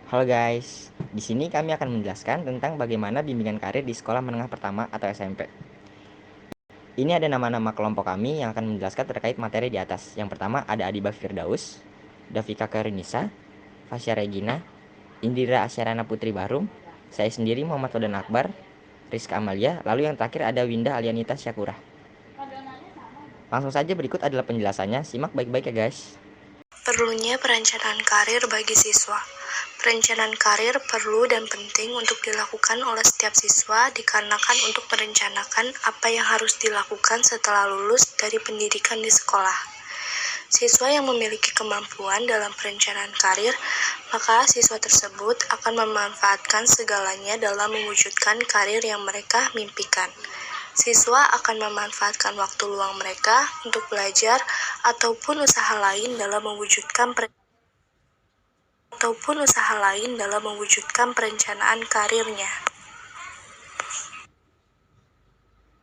Halo guys, di sini kami akan menjelaskan tentang bagaimana bimbingan karir di sekolah menengah pertama atau SMP. Ini ada nama-nama kelompok kami yang akan menjelaskan terkait materi di atas. Yang pertama ada Adiba Firdaus, Davika Karinisa, Fasya Regina, Indira Asyarana Putri Barum, saya sendiri Muhammad Sodan Akbar, Rizka Amalia, lalu yang terakhir ada Winda Alianita Syakura. Langsung saja berikut adalah penjelasannya, simak baik-baik ya guys. Perlunya perencanaan karir bagi siswa. Perencanaan karir perlu dan penting untuk dilakukan oleh setiap siswa dikarenakan untuk merencanakan apa yang harus dilakukan setelah lulus dari pendidikan di sekolah. Siswa yang memiliki kemampuan dalam perencanaan karir, maka siswa tersebut akan memanfaatkan segalanya dalam mewujudkan karir yang mereka mimpikan. Siswa akan memanfaatkan waktu luang mereka untuk belajar ataupun usaha lain dalam mewujudkan perencanaan karirnya.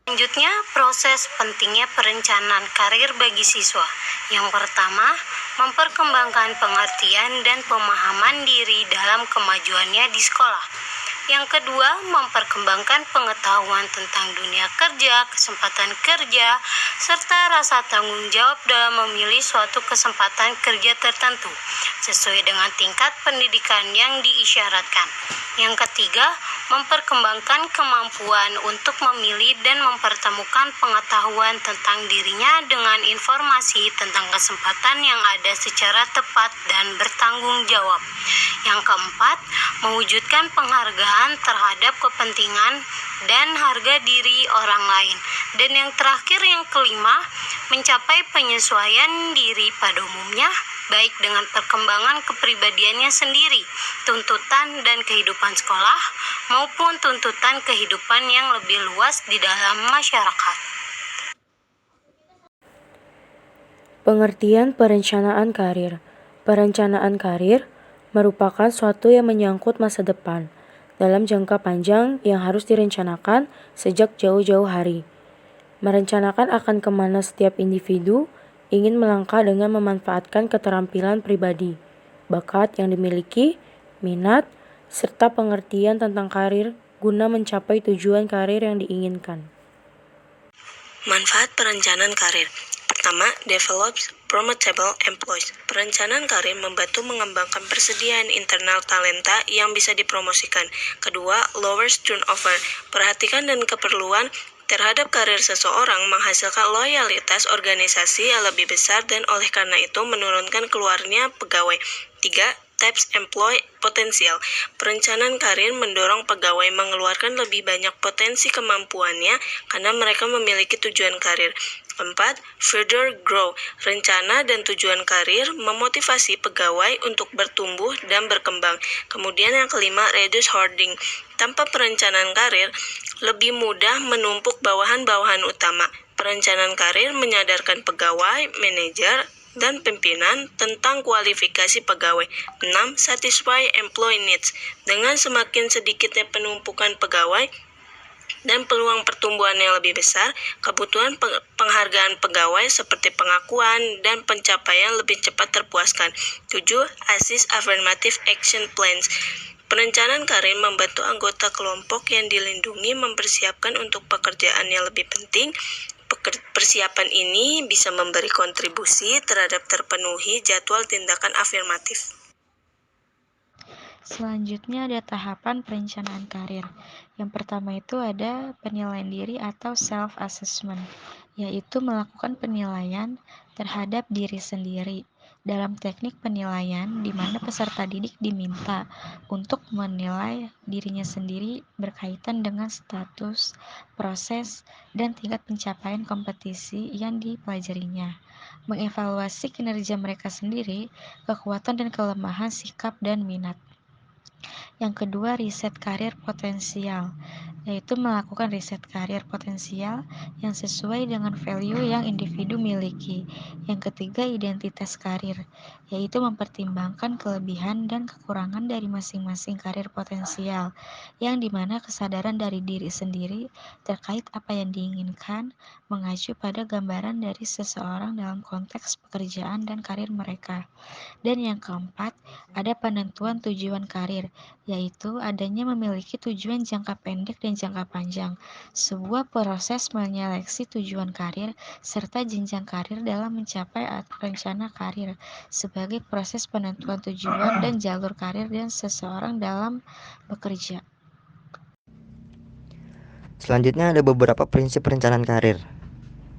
Selanjutnya, proses pentingnya perencanaan karir bagi siswa. Yang pertama, memperkembangkan pengertian dan pemahaman diri dalam kemajuannya di sekolah. Yang kedua, memperkembangkan pengetahuan tentang dunia kerja, kesempatan kerja, serta rasa tanggung jawab dalam memilih suatu kesempatan kerja tertentu, sesuai dengan tingkat pendidikan yang diisyaratkan. Yang ketiga, memperkembangkan kemampuan untuk memilih dan mempertemukan pengetahuan tentang dirinya dengan informasi tentang kesempatan yang ada secara tepat dan bertanggung jawab. Yang keempat, mewujudkan penghargaan terhadap kepentingan dan harga diri orang lain. Dan yang terakhir, yang kelima, mencapai penyesuaian diri pada umumnya, baik dengan perkembangan kepribadiannya sendiri, tuntutan dan kehidupan sekolah, maupun tuntutan kehidupan yang lebih luas di dalam masyarakat. Pengertian perencanaan karir. Perencanaan karir merupakan suatu yang menyangkut masa depan dalam jangka panjang yang harus direncanakan sejak jauh-jauh hari. Merencanakan akan kemana setiap individu ingin melangkah dengan memanfaatkan keterampilan pribadi, bakat yang dimiliki, minat, serta pengertian tentang karir guna mencapai tujuan karir yang diinginkan. Manfaat perencanaan karir. Pertama, develops promotable employees. Perencanaan karir membantu mengembangkan persediaan internal talenta yang bisa dipromosikan. Kedua, lowers turnover. Perhatikan dan keperluan terhadap karir seseorang menghasilkan loyalitas organisasi yang lebih besar dan oleh karena itu menurunkan keluarnya pegawai. Tiga, types employee potensial. Perencanaan karir mendorong pegawai mengeluarkan lebih banyak potensi kemampuannya karena mereka memiliki tujuan karir. Keempat, further grow. Rencana dan tujuan karir memotivasi pegawai untuk bertumbuh dan berkembang. Kemudian yang kelima, reduce hoarding. Tanpa perencanaan karir, lebih mudah menumpuk bawahan-bawahan utama. Perencanaan karir menyadarkan pegawai, manajer, dan pimpinan tentang kualifikasi pegawai. 6. Satisfy employee needs. Dengan semakin sedikitnya penumpukan pegawai dan peluang pertumbuhan yang lebih besar, kebutuhan penghargaan pegawai seperti pengakuan dan pencapaian lebih cepat terpuaskan. 7. Assist affirmative action plans. Perencanaan karir membantu anggota kelompok yang dilindungi mempersiapkan untuk pekerjaan yang lebih penting. Persiapan ini bisa memberi kontribusi terhadap terpenuhi jadwal tindakan afirmatif. Selanjutnya ada tahapan perencanaan karir. Yang pertama itu ada penilaian diri atau self-assessment, yaitu melakukan penilaian terhadap diri sendiri. Dalam teknik penilaian, di mana peserta didik diminta untuk menilai dirinya sendiri berkaitan dengan status, proses, dan tingkat pencapaian kompetisi yang dipelajarinya. Mengevaluasi kinerja mereka sendiri, kekuatan dan kelemahan sikap dan minat. Yang kedua, riset karir potensial, yaitu melakukan riset karir potensial yang sesuai dengan value yang individu miliki. Yang ketiga, identitas karir, yaitu mempertimbangkan kelebihan dan kekurangan dari masing-masing karir potensial, yang dimana kesadaran dari diri sendiri terkait apa yang diinginkan mengacu pada gambaran dari seseorang dalam konteks pekerjaan dan karir mereka. Dan yang keempat, ada penentuan tujuan karir, yaitu adanya memiliki tujuan jangka pendek dan jangka panjang. Sebuah proses menyeleksi tujuan karir serta jenjang karir dalam mencapai rencana karir sebagai proses penentuan tujuan dan jalur karir dan seseorang dalam bekerja. Selanjutnya ada beberapa prinsip perencanaan karir.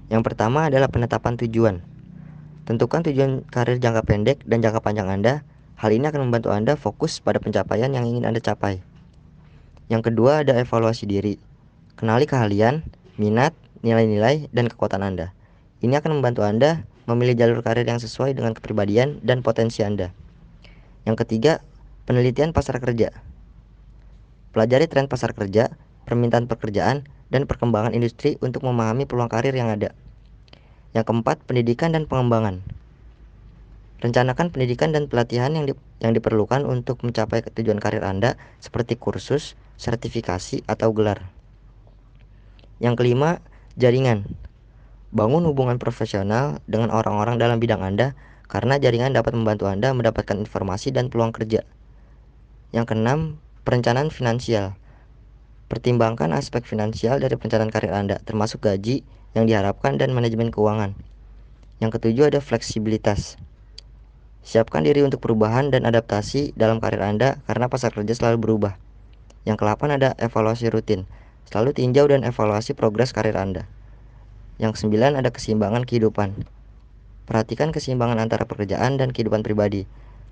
Yang pertama adalah penetapan tujuan. Tentukan tujuan karir jangka pendek dan jangka panjang Anda. Hal ini akan membantu Anda fokus pada pencapaian yang ingin Anda capai. Yang kedua ada evaluasi diri. Kenali keahlian, minat, nilai-nilai, dan kekuatan Anda. Ini akan membantu Anda memilih jalur karir yang sesuai dengan kepribadian dan potensi Anda. Yang ketiga, penelitian pasar kerja. Pelajari tren pasar kerja, permintaan pekerjaan, dan perkembangan industri untuk memahami peluang karir yang ada. Yang keempat, pendidikan dan pengembangan. Rencanakan pendidikan dan pelatihan yang diperlukan untuk mencapai tujuan karir Anda seperti kursus, sertifikasi, atau gelar. Yang kelima, jaringan. Bangun hubungan profesional dengan orang-orang dalam bidang Anda karena jaringan dapat membantu Anda mendapatkan informasi dan peluang kerja. Yang keenam, perencanaan finansial. Pertimbangkan aspek finansial dari perencanaan karir Anda, termasuk gaji yang diharapkan dan manajemen keuangan. Yang ketujuh ada fleksibilitas. Siapkan diri untuk perubahan dan adaptasi dalam karir Anda karena pasar kerja selalu berubah. Yang ke-8 ada evaluasi rutin. Selalu tinjau dan evaluasi progres karir Anda. Yang ke-9 ada keseimbangan kehidupan. Perhatikan keseimbangan antara pekerjaan dan kehidupan pribadi.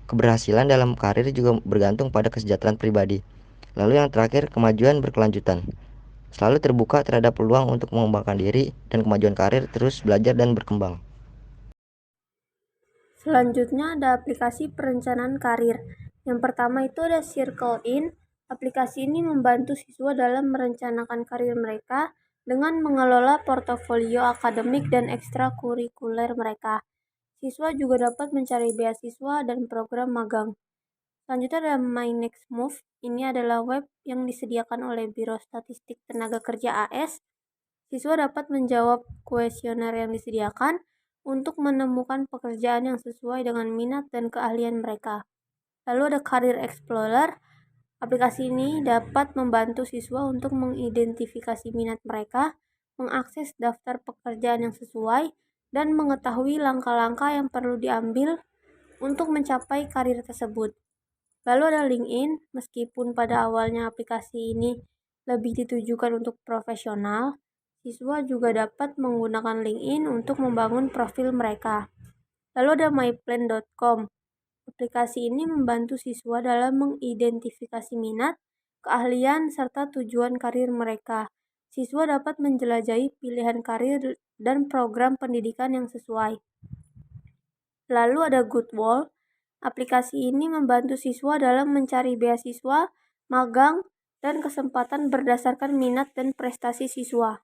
Keberhasilan dalam karir juga bergantung pada kesejahteraan pribadi. Lalu yang terakhir, kemajuan berkelanjutan. Selalu terbuka terhadap peluang untuk mengembangkan diri dan kemajuan karir, terus belajar dan berkembang. Selanjutnya ada aplikasi perencanaan karir. Yang pertama itu ada Circle In. Aplikasi ini membantu siswa dalam merencanakan karir mereka dengan mengelola portofolio akademik dan ekstrakurikuler mereka. Siswa juga dapat mencari beasiswa dan program magang. Selanjutnya ada My Next Move. Ini adalah web yang disediakan oleh Biro Statistik Tenaga Kerja AS. Siswa dapat menjawab kuesioner yang disediakan untuk menemukan pekerjaan yang sesuai dengan minat dan keahlian mereka. Lalu ada Career Explorer. Aplikasi ini dapat membantu siswa untuk mengidentifikasi minat mereka, mengakses daftar pekerjaan yang sesuai, dan mengetahui langkah-langkah yang perlu diambil untuk mencapai karir tersebut. Lalu ada LinkedIn. Meskipun pada awalnya aplikasi ini lebih ditujukan untuk profesional, siswa juga dapat menggunakan LinkedIn untuk membangun profil mereka. Lalu ada myplan.com. Aplikasi ini membantu siswa dalam mengidentifikasi minat, keahlian, serta tujuan karir mereka. Siswa dapat menjelajahi pilihan karir dan program pendidikan yang sesuai. Lalu ada Goodwall. Aplikasi ini membantu siswa dalam mencari beasiswa, magang, dan kesempatan berdasarkan minat dan prestasi siswa.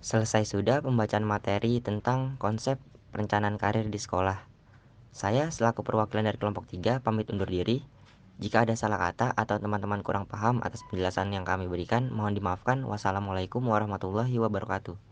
Selesai sudah pembacaan materi tentang konsep perencanaan karir di sekolah. Saya selaku perwakilan dari kelompok 3 pamit undur diri. Jika ada salah kata atau teman-teman kurang paham atas penjelasan yang kami berikan, mohon dimaafkan. Wassalamualaikum warahmatullahi wabarakatuh.